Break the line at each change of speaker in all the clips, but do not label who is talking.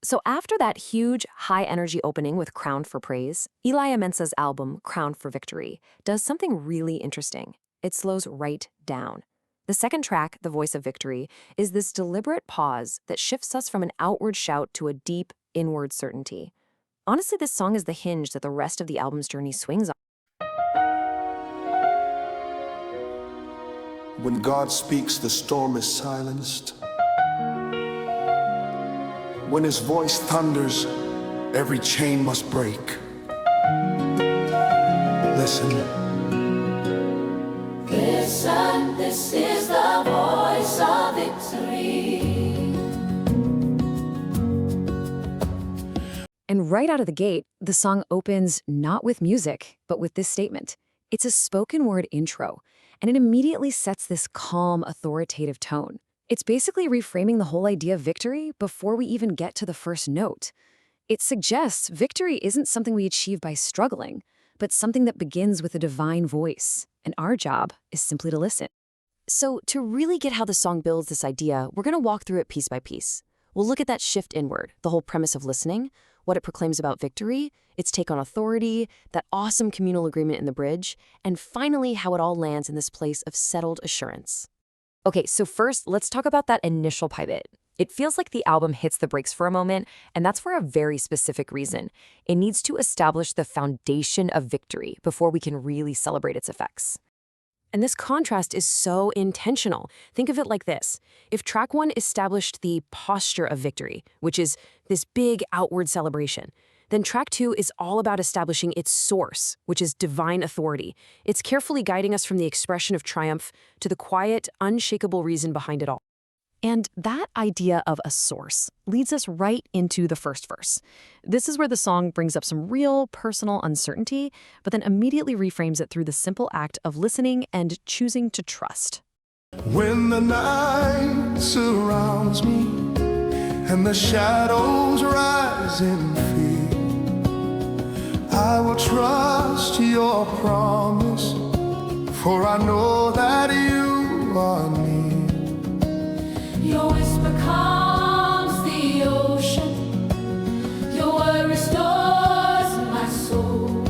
So after that huge, high-energy opening with Crowned for Praise, Eliyah Mensah's album, Crowned for Victory, does something really interesting. It slows right down. The second track, The Voice of Victory, is this deliberate pause that shifts us from an outward shout to a deep, inward certainty. Honestly, this song is the hinge that the rest of the album's journey swings on.
When God speaks, the storm is silenced. When his voice thunders, every chain must break. Listen.
Listen, this is the voice of victory.
And right out of the gate, the song opens not with music, but with this statement. It's a spoken word intro, and it immediately sets this calm, authoritative tone. It's basically reframing the whole idea of victory before we even get to the first note. It suggests victory isn't something we achieve by struggling, but something that begins with a divine voice, and our job is simply to listen. So to really get how the song builds this idea, we're going to walk through it piece by piece. We'll look at that shift inward, the whole premise of listening, what it proclaims about victory, its take on authority, that awesome communal agreement in the bridge, and finally how it all lands in this place of settled assurance. Okay, so first, let's talk about that initial pivot. It feels like the album hits the brakes for a moment, and that's for a very specific reason. It needs to establish the foundation of victory before we can really celebrate its effects. And this contrast is so intentional. Think of it like this. If track 1 established the posture of victory, which is this big outward celebration, then track 2 is all about establishing its source, which is divine authority. It's carefully guiding us from the expression of triumph to the quiet, unshakable reason behind it all. And that idea of a source leads us right into the first verse. This is where the song brings up some real personal uncertainty, but then immediately reframes it through the simple act of listening and choosing to trust.
When the night surrounds me and the shadows rise in fear, I will trust your promise, for I know that you are near.
Your whisper calms the ocean. Your word restores my soul.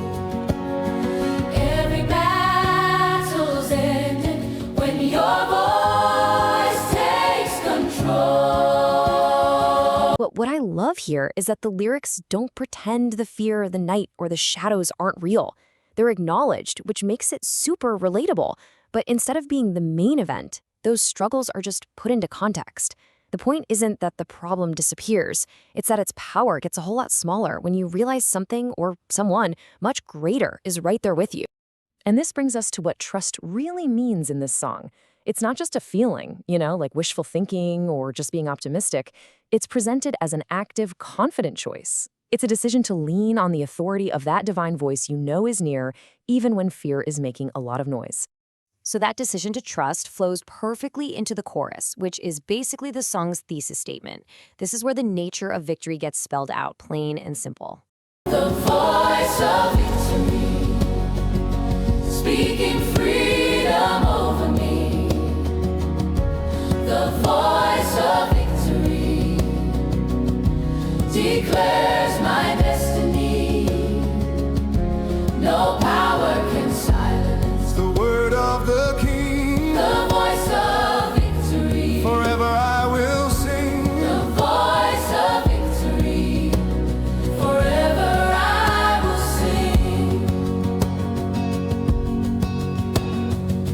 Every battle's ended when your voice takes control.
But what I love here is that the lyrics don't pretend the fear, the night, or the shadows aren't real. They're acknowledged, which makes it super relatable. But instead of being the main event, those struggles are just put into context. The point isn't that the problem disappears. It's that its power gets a whole lot smaller when you realize something or someone much greater is right there with you. And this brings us to what trust really means in this song. It's not just a feeling, like wishful thinking or just being optimistic. It's presented as an active, confident choice. It's a decision to lean on the authority of that divine voice you know is near, even when fear is making a lot of noise. So that decision to trust flows perfectly into the chorus, which is basically the song's thesis statement. This is where the nature of victory gets spelled out, plain and simple.
The voice of victory, speaking freedom over me. The voice of victory declares my destiny. No power can silence
The word of the King,
the voice of victory.
forever I will sing.
The voice of victory, forever I will sing.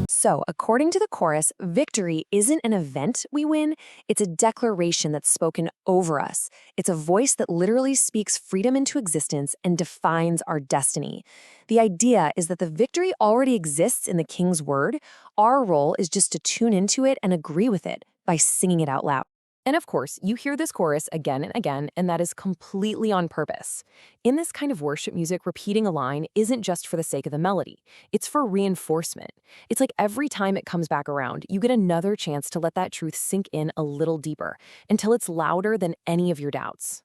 So, according to the chorus, victory isn't an event we win, it's a declaration that's spoken over us. It's a voice that literally speaks freedom into existence and defines our destiny. The idea is that the victory already exists in the King's word. Our role is just to tune into it and agree with it by singing it out loud. And of course, you hear this chorus again and again, and that is completely on purpose. In this kind of worship music, repeating a line isn't just for the sake of the melody. It's for reinforcement. It's like every time it comes back around, you get another chance to let that truth sink in a little deeper, until it's louder than any of your doubts.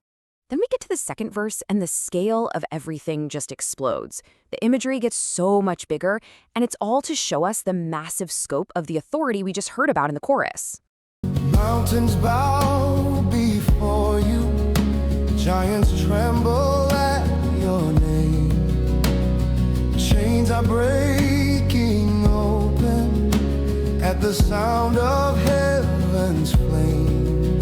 Then we get to the second verse, and the scale of everything just explodes. The imagery gets so much bigger, and it's all to show us the massive scope of the authority we just heard about in the chorus.
Mountains bow before you, Giants tremble at your name. Chains are breaking open at the sound of heaven's flame.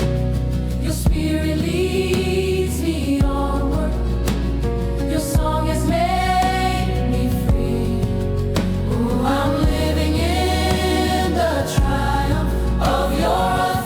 Your spirit leads me onward. Your song has made me free. Oh, I'm living in the triumph of your authority.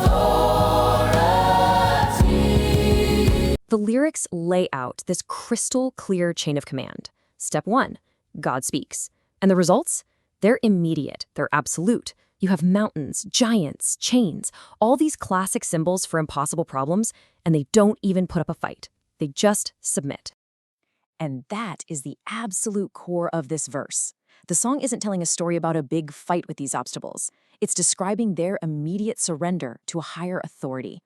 The lyrics lay out this crystal clear chain of command. Step 1, God speaks. And the results? They're immediate, they're absolute. You have mountains, giants, chains, all these classic symbols for impossible problems, and they don't even put up a fight. They just submit. And that is the absolute core of this verse. The song isn't telling a story about a big fight with these obstacles. It's describing their immediate surrender to a higher authority.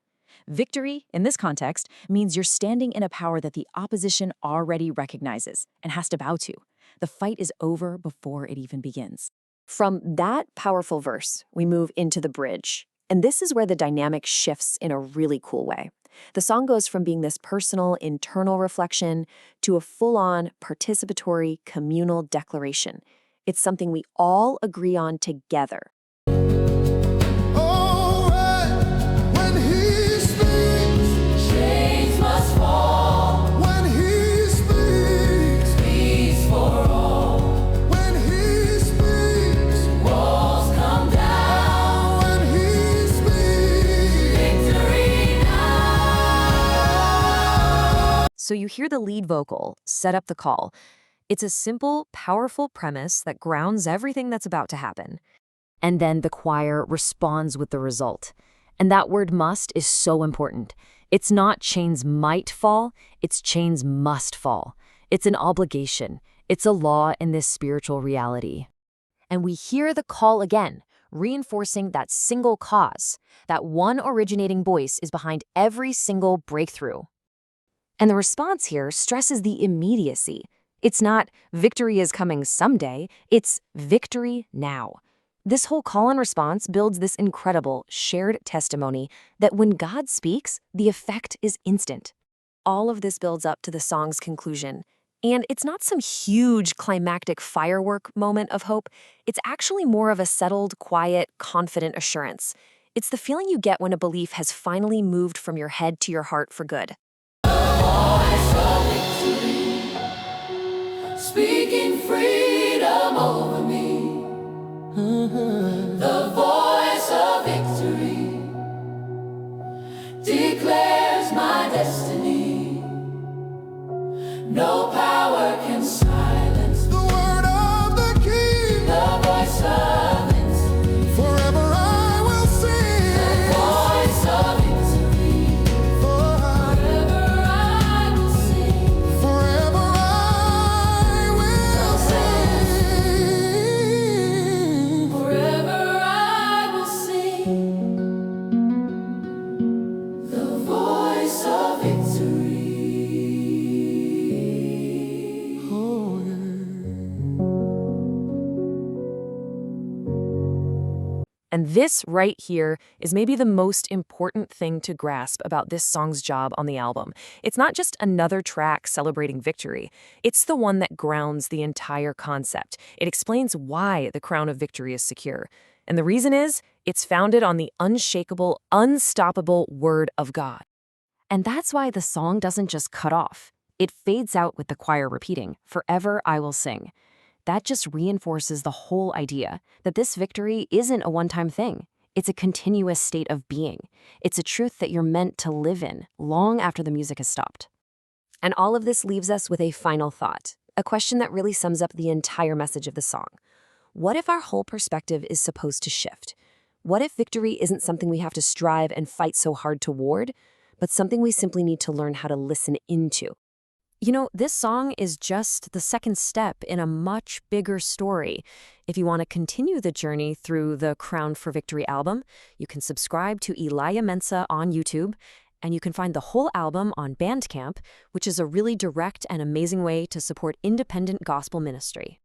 Victory, in this context, means you're standing in a power that the opposition already recognizes and has to bow to. The fight is over before it even begins. From that powerful verse, we move into the bridge. And this is where the dynamic shifts in a really cool way. The song goes from being this personal, internal reflection to a full-on, participatory, communal declaration. It's something we all agree on together.
Oh, right. When he speaks,
Chains must fall.
when he speaks,
Peace for all.
when he speaks,
Walls come down.
when he speaks.
Victory now.
So you hear the lead vocal set up the call. It's a simple, powerful premise that grounds everything that's about to happen. And then the choir responds with the result. And that word must is so important. It's not chains might fall, it's chains must fall. It's an obligation. It's a law in this spiritual reality. And we hear the call again, reinforcing that single cause, that one originating voice is behind every single breakthrough. And the response here stresses the immediacy. It's not victory is coming someday, it's victory now. This whole call and response builds this incredible shared testimony that when God speaks, the effect is instant. All of this builds up to the song's conclusion. And it's not some huge climactic firework moment of hope. It's actually more of a settled, quiet, confident assurance. It's the feeling you get when a belief has finally moved from your head to your heart for good.
Speaking freedom over me. The voice of victory declares my destiny. No power can silence
The word of the King,
the voice of victory.
forever I will sing.
Voice of victory. Forever I will sing.
Forever I will sing.
Forever I will sing. The voice of victory.
Oh, yeah.
And this right here is maybe the most important thing to grasp about this song's job on the album. It's not just another track celebrating victory. It's the one that grounds the entire concept. It explains why the crown of victory is secure. And the reason is, it's founded on the unshakable, unstoppable Word of God. And that's why the song doesn't just cut off. It fades out with the choir repeating, "Forever I will sing." That just reinforces the whole idea that this victory isn't a one-time thing. It's a continuous state of being. It's a truth that you're meant to live in long after the music has stopped. And all of this leaves us with a final thought, a question that really sums up the entire message of the song. What if our whole perspective is supposed to shift? What if victory isn't something we have to strive and fight so hard toward, but something we simply need to learn how to listen into? You know, this song is just the second step in a much bigger story. If you want to continue the journey through the Crown for Victory album, you can subscribe to Eliyah Mensah on YouTube, and you can find the whole album on Bandcamp, which is a really direct and amazing way to support independent gospel ministry.